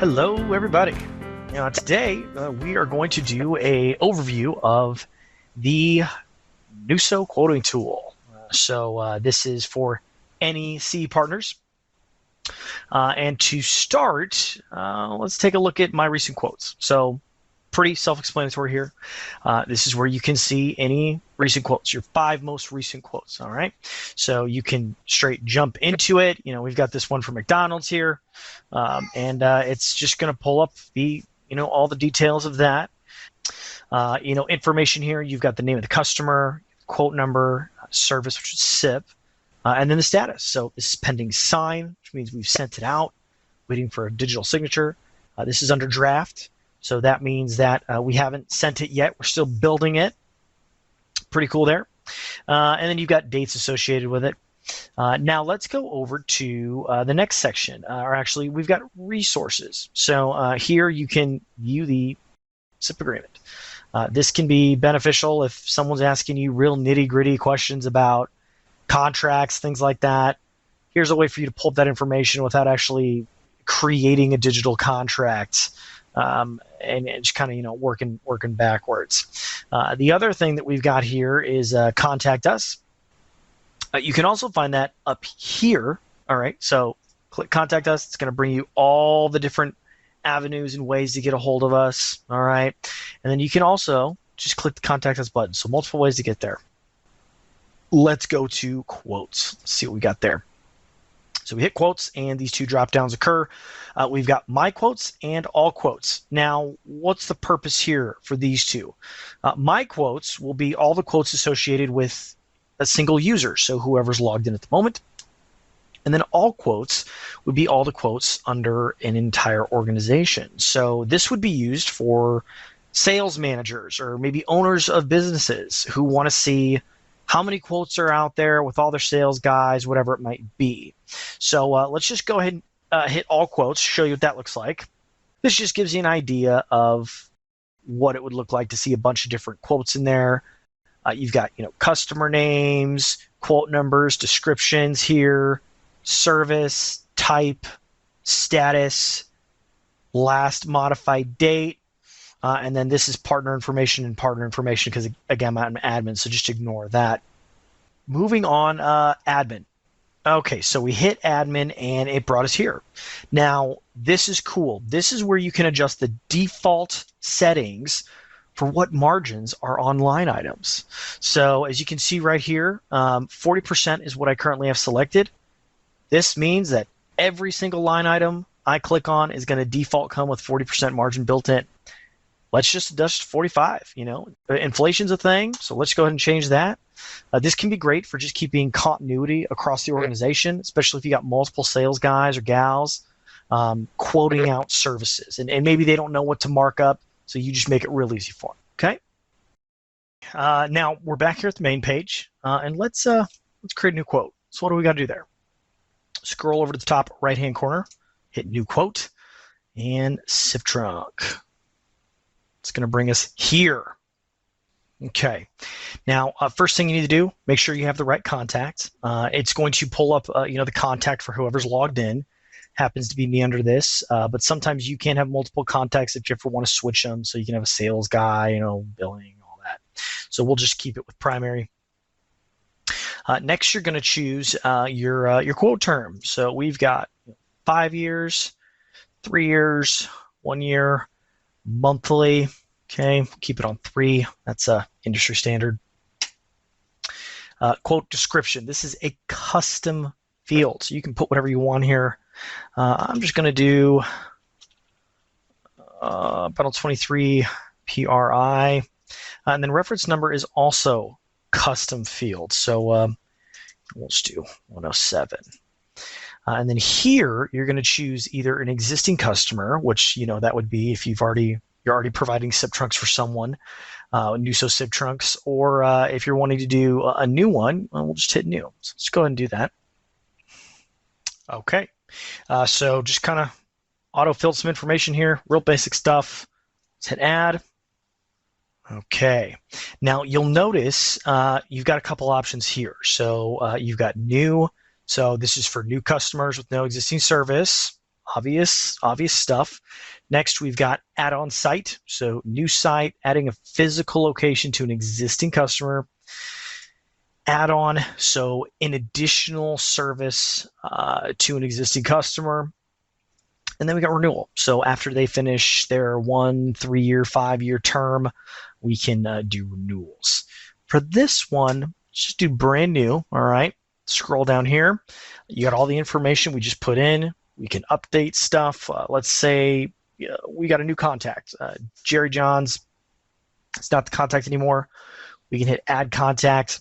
Hello, everybody. Today we are going to do a overview of the NUSO Quoting Tool. This is for NEC Partners. And to start, let's take a look at my recent quotes. So pretty self-explanatory here. This is where you can see any recent quotes, your 5 most recent quotes. All right. So you can straight jump into it. We've got this one from McDonald's here, and it's just going to pull up all the details of that. Information here. You've got the name of the customer, quote number, service, which is SIP, and then the status. So this is pending sign, which means we've sent it out, waiting for a digital signature. This is under draft. So that means that we haven't sent it yet. We're still building it. Pretty cool there. And then you've got dates associated with it. Now let's go over to the next section. Or actually, we've got resources. So here you can view the SIP agreement. This can be beneficial if someone's asking you real nitty-gritty questions about contracts, things like that. Here's a way for you to pull up that information without actually creating a digital contract. And just kind of working backwards. The other thing that we've got here is contact us. You can also find that up here. All right, so click contact us. It's going to bring you all the different avenues and ways to get a hold of us. All right, and then you can also just click the contact us button. So multiple ways to get there. Let's go to quotes. Let's see what we got there. So we hit quotes, and these 2 drop downs occur. We've got my quotes and all quotes. Now, what's the purpose here for these 2? My quotes will be all the quotes associated with a single user, so whoever's logged in at the moment. And then all quotes would be all the quotes under an entire organization. So this would be used for sales managers or maybe owners of businesses who want to see how many quotes are out there with all their sales guys, whatever it might be. So let's just go ahead and hit all quotes, show you what that looks like. This just gives you an idea of what it would look like to see a bunch of different quotes in there. You've got customer names, quote numbers, descriptions here, service, type, status, last modified date. And then this is partner information because, again, I'm an admin, so just ignore that. Moving on, admin. Okay, so we hit admin, and it brought us here. Now, this is cool. This is where you can adjust the default settings for what margins are on line items. So as you can see right here, 40% is what I currently have selected. This means that every single line item I click on is going to default come with 40% margin built in. Let's just adjust 45. Inflation's a thing, so let's go ahead and change that. This can be great for just keeping continuity across the organization, especially if you got multiple sales guys or gals quoting out services, and maybe they don't know what to mark up, so you just make it real easy for them. Okay. Now we're back here at the main page, and let's create a new quote. So what do we got to do there? Scroll over to the top right-hand corner, hit New Quote, and SIP trunk. It's going to bring us here. Okay. Now, first thing you need to do, make sure you have the right contact. It's going to pull up, the contact for whoever's logged in. Happens to be me under this, but sometimes you can have multiple contacts if you ever want to switch them. So you can have a sales guy, billing, all that. So we'll just keep it with primary. Next, you're going to choose your quote term. So we've got 5 years, 3 years, 1 year, monthly. Okay, keep it on 3. That's industry standard. Quote description. This is a custom field, so you can put whatever you want here. I'm just going to do Pedal 23 PRI, and then reference number is also custom field. So we'll just do 107. And then here you're going to choose either an existing customer, which that would be if you're already providing SIP trunks for someone, NUSO SIP trunks, or if you're wanting to do a new one, we'll just hit new. So let's go ahead and do that. Okay, so just kind of auto-filled some information here, real basic stuff. Let's hit add. Okay, now you'll notice you've got a couple options here. So you've got new, so this is for new customers with no existing service. obvious stuff. Next, we've got add on site. So new site, adding a physical location to an existing customer. Add on, so an additional service to an existing customer. And then we got renewal. So after they finish their 1, 3 year, 5-year term, we can do renewals. For this one, just do brand new. All right. Scroll down here. You got all the information we just put in. We can update stuff. Let's say we got a new contact. Jerry Johns. It's not the contact anymore. We can hit add contact.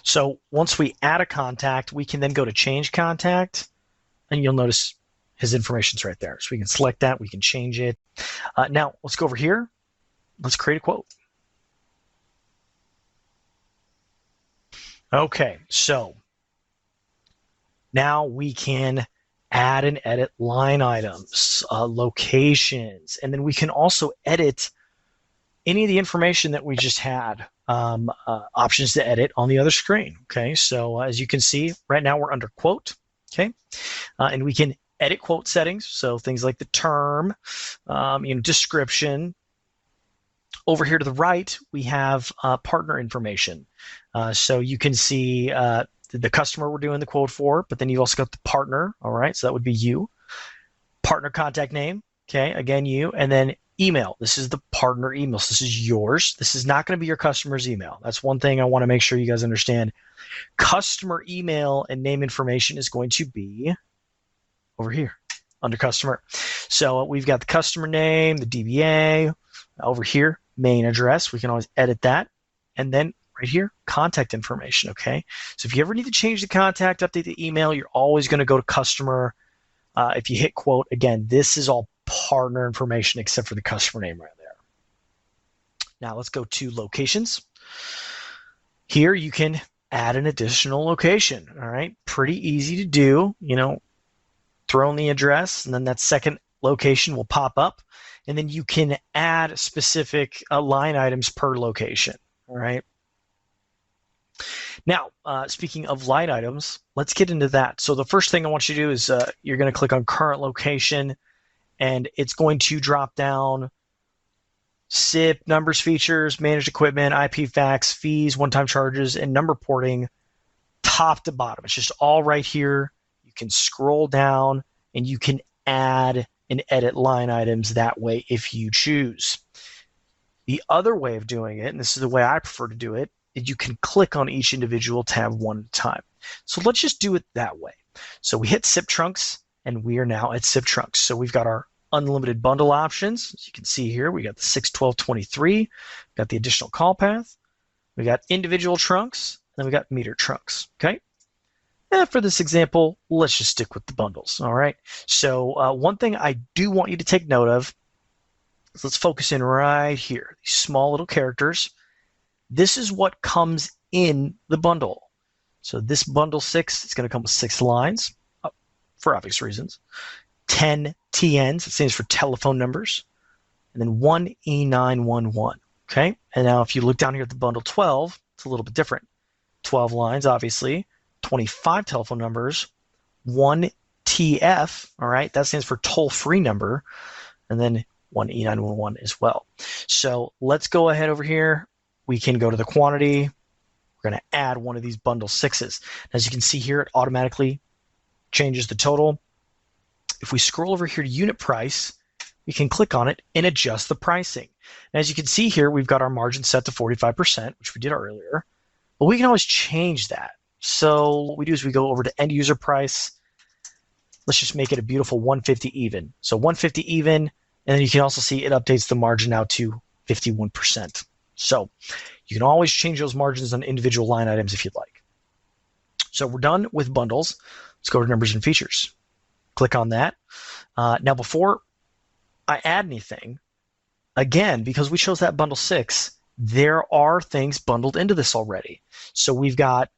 So once we add a contact, we can then go to change contact, and you'll notice his information's right there. So we can select that. We can change it. Now let's go over here. Let's create a quote. Okay, so now we can add and edit line items, locations, and then we can also edit any of the information that we just had. Options to edit on the other screen. Okay, so as you can see, right now we're under quote. Okay, and we can edit quote settings. So things like the term, description. Over here to the right, we have partner information. So you can see the customer we're doing the quote for, but then you've also got the partner. All right, so that would be you. Partner contact name. Okay, again, you, and then email. This is the partner email. So this is yours. This is not going to be your customer's email. That's one thing I want to make sure you guys understand. Customer email and name information is going to be over here under customer. So we've got the customer name, the DBA, over here, main address. We can always edit that. And then right here, contact information. Okay. So if you ever need to change the contact, update the email, you're always going to go to customer. If you hit quote, again, this is all partner information except for the customer name right there. Now let's go to locations. Here you can add an additional location. All right, pretty easy to do. Throw in the address, and then that second location will pop up, and then you can add specific line items per location. All right. Now, speaking of line items, let's get into that. So the first thing I want you to do is you're going to click on current location, and it's going to drop down SIP, numbers, features, managed equipment, IP fax, fees, one-time charges, and number porting, top to bottom. It's just all right here. You can scroll down, and you can add and edit line items that way if you choose. The other way of doing it, and this is the way I prefer to do it, is you can click on each individual tab one at a time. So let's just do it that way. So we hit SIP trunks, and we are now at SIP trunks. So we've got our unlimited bundle options. As you can see here, we got the 6, 12, 23, got the additional call path, we got individual trunks, and then we got meter trunks. Okay. And for this example, let's just stick with the bundles. All right. So one thing I do want you to take note of is let's focus in right here. These small little characters. This is what comes in the bundle. So this bundle 6 is going to come with 6 lines for obvious reasons. 10 TNs, it stands for telephone numbers, and then 1 E911. Okay. And now if you look down here at the bundle 12, it's a little bit different. 12 lines, obviously. 25 telephone numbers, 1 TF, all right, that stands for toll-free number, and then 1 E911 as well. So let's go ahead over here. We can go to the quantity. We're going to add one of these bundle 6s. As you can see here, it automatically changes the total. If we scroll over here to unit price, we can click on it and adjust the pricing. And as you can see here, we've got our margin set to 45%, which we did earlier, but we can always change that. So what we do is we go over to end user price. Let's just make it a beautiful 150 even. So 150 even, and then you can also see it updates the margin now to 51%. So you can always change those margins on individual line items if you'd like. So we're done with bundles. Let's go to numbers and features. Click on that. Now before I add anything, again, because we chose that bundle 6, there are things bundled into this already. So we've got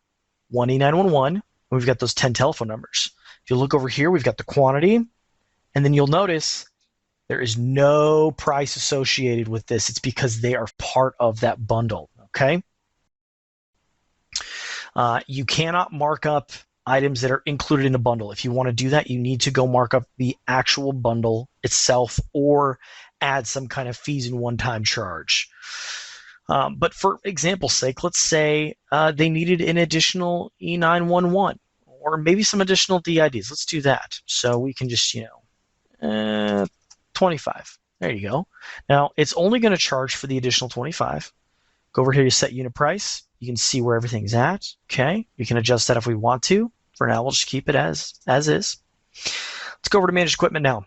1 E911, and we've got those 10 telephone numbers. If you look over here, we've got the quantity, and then you'll notice there is no price associated with this. It's because they are part of that bundle, okay? You cannot mark up items that are included in the bundle. If you want to do that, you need to go mark up the actual bundle itself or add some kind of fees and one-time charge. But for example's sake, let's say they needed an additional E911 or maybe some additional DIDs. Let's do that. So we can just, 25. There you go. Now, it's only going to charge for the additional 25. Go over here to set unit price. You can see where everything's at. Okay. We can adjust that if we want to. For now, we'll just keep it as is. Let's go over to managed equipment now.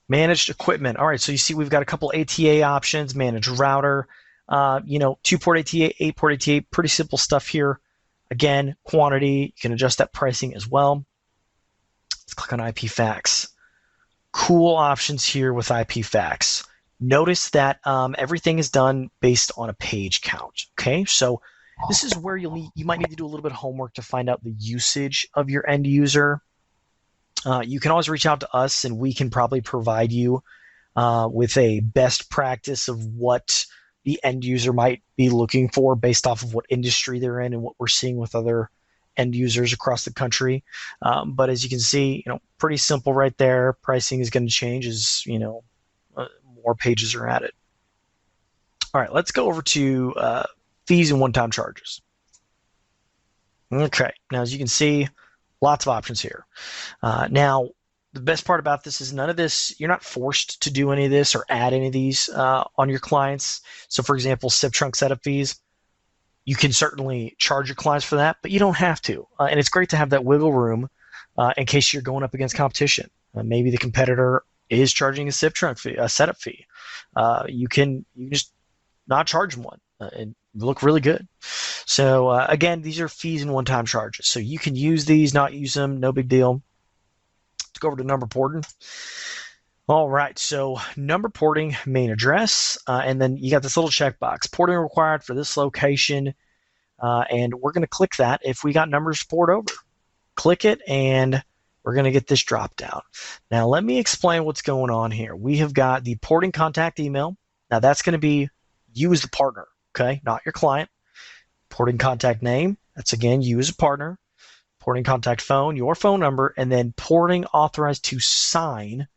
Managed equipment. All right. So you see we've got a couple ATA options, managed router, 2-port ATA, 8-port ATA, pretty simple stuff here. Again, quantity, you can adjust that pricing as well. Let's click on IP fax. Cool options here with IP fax. Notice that everything is done based on a page count. Okay, so this is where you might need to do a little bit of homework to find out the usage of your end user. You can always reach out to us, and we can probably provide you with a best practice of what the end user might be looking for based off of what industry they're in and what we're seeing with other end users across the country. But as you can see, pretty simple right there. Pricing is going to change as more pages are added. All right, let's go over to fees and one-time charges. Okay, now as you can see, lots of options here. Now, the best part about this is none of this, you're not forced to do any of this or add any of these on your clients. So for example, SIP trunk setup fees, you can certainly charge your clients for that, but you don't have to. And it's great to have that wiggle room in case you're going up against competition. Maybe the competitor is charging a SIP trunk fee, a setup fee. You can just not charge them one and look really good. So again, these are fees and one-time charges. So you can use these, not use them, no big deal. Let's go over to number porting. All right, so number porting, main address, and then you got this little checkbox, porting required for this location, and we're going to click that if we got numbers to port over. Click it, and we're going to get this drop down. Now, let me explain what's going on here. We have got the porting contact email. Now, that's going to be you as the partner, okay, not your client. Porting contact name, that's again you as a partner. Porting contact phone, your phone number, and then porting authorized to sign,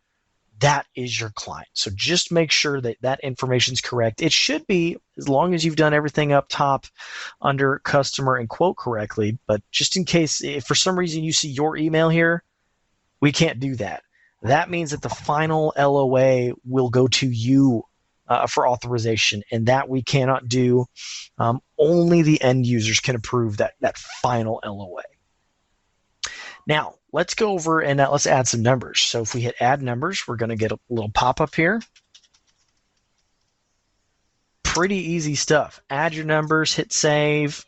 that is your client. So just make sure that that information is correct. It should be, as long as you've done everything up top under customer and quote correctly, but just in case, if for some reason you see your email here, we can't do that. That means that the final LOA will go to you for authorization, and that we cannot do. Only the end users can approve that final LOA. Now, let's go over and let's add some numbers. So if we hit add numbers, we're going to get a little pop-up here. Pretty easy stuff. Add your numbers, hit save.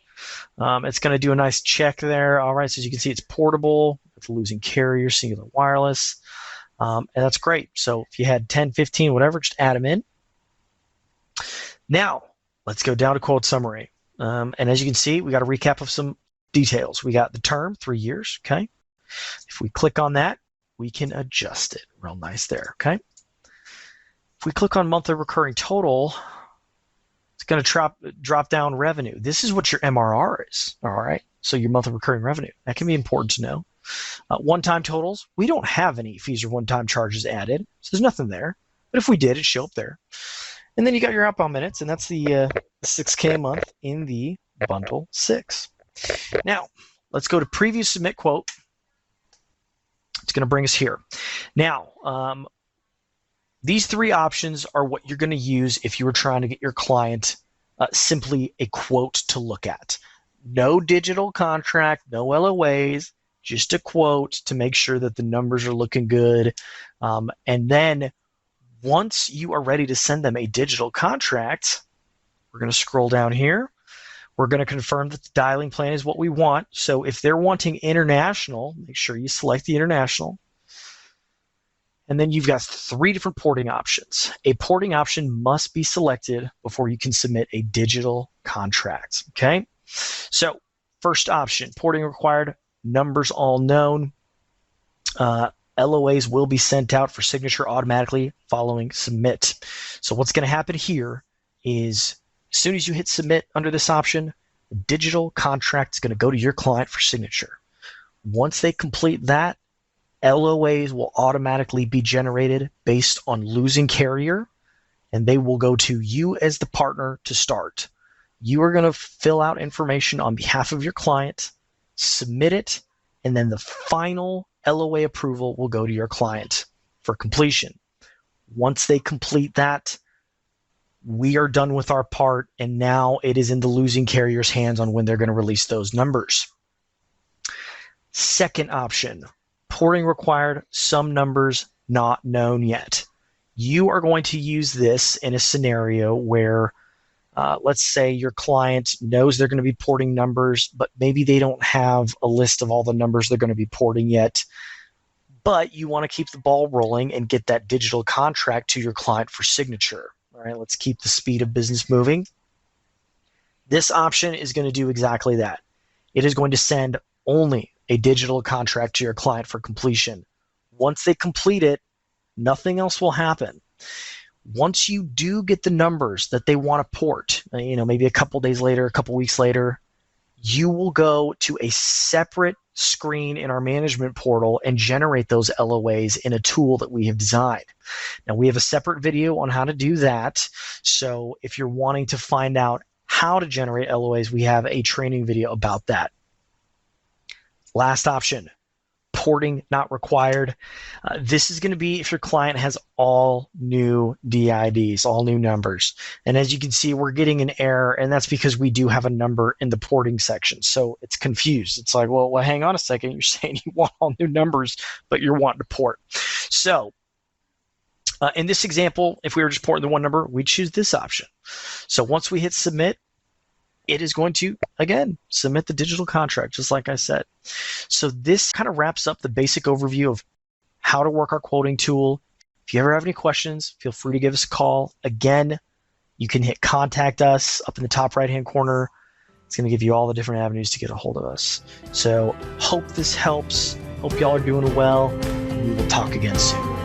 It's going to do a nice check there. All right, so as you can see, it's portable. It's losing carrier, singular wireless. And that's great. So if you had 10, 15, whatever, just add them in. Now, let's go down to quote summary. And as you can see, we got a recap of some details. We got the term, 3 years, okay? If we click on that, we can adjust it. Real nice there, okay? If we click on monthly recurring total, it's going to drop down revenue. This is what your MRR is, all right? So your monthly recurring revenue. That can be important to know. One-time totals, we don't have any fees or one-time charges added, so there's nothing there. But if we did, it'd show up there. And then you got your outbound minutes, and that's the 6K a month in the bundle 6. Now, let's go to preview submit quote. It's going to bring us here. Now, these 3 options are what you're going to use if you were trying to get your client simply a quote to look at. No digital contract, no LOAs, just a quote to make sure that the numbers are looking good. And then once you are ready to send them a digital contract, we're going to scroll down here. We're going to confirm that the dialing plan is what we want. So if they're wanting international, make sure you select the international. And then you've got 3 different porting options. A porting option must be selected before you can submit a digital contract, okay? So first option, porting required, numbers all known. LOAs will be sent out for signature automatically following submit. So what's going to happen here is as soon as you hit submit under this option, The digital contract is going to go to your client for signature. Once they complete that, LOAs will automatically be generated based on losing carrier, and they will go to you as the partner to start. You are going to fill out information on behalf of your client, submit it, and then the final LOA approval will go to your client for completion. Once they complete that, we are done with our part, and now it is in the losing carrier's hands on when they're going to release those numbers. Second option, porting required, some numbers not known yet. You are going to use this in a scenario where, let's say your client knows they're going to be porting numbers, but maybe they don't have a list of all the numbers they're going to be porting yet. But you want to keep the ball rolling and get that digital contract to your client for signature. All right, let's keep the speed of business moving. This option is going to do exactly that. It is going to send only a digital contract to your client for completion. Once they complete it, nothing else will happen. Once you do get the numbers that they want to port, maybe a couple days later, a couple weeks later, you will go to a separate screen in our management portal and generate those LOAs in a tool that we have designed. Now, we have a separate video on how to do that. So if you're wanting to find out how to generate LOAs, we have a training video about that. Last option, porting not required. This is going to be if your client has all new DIDs, all new numbers. And as you can see, we're getting an error, and that's because we do have a number in the porting section. So it's confused. It's like, well, hang on a second. You're saying you want all new numbers, but you're wanting to port. So in this example, if we were just porting the one number, we'd choose this option. So once we hit submit, it is going to, again, submit the digital contract, just like I said. So this kind of wraps up the basic overview of how to work our quoting tool. If you ever have any questions, feel free to give us a call. Again, you can hit contact us up in the top right-hand corner. It's going to give you all the different avenues to get a hold of us. So hope this helps. Hope y'all are doing well. We will talk again soon.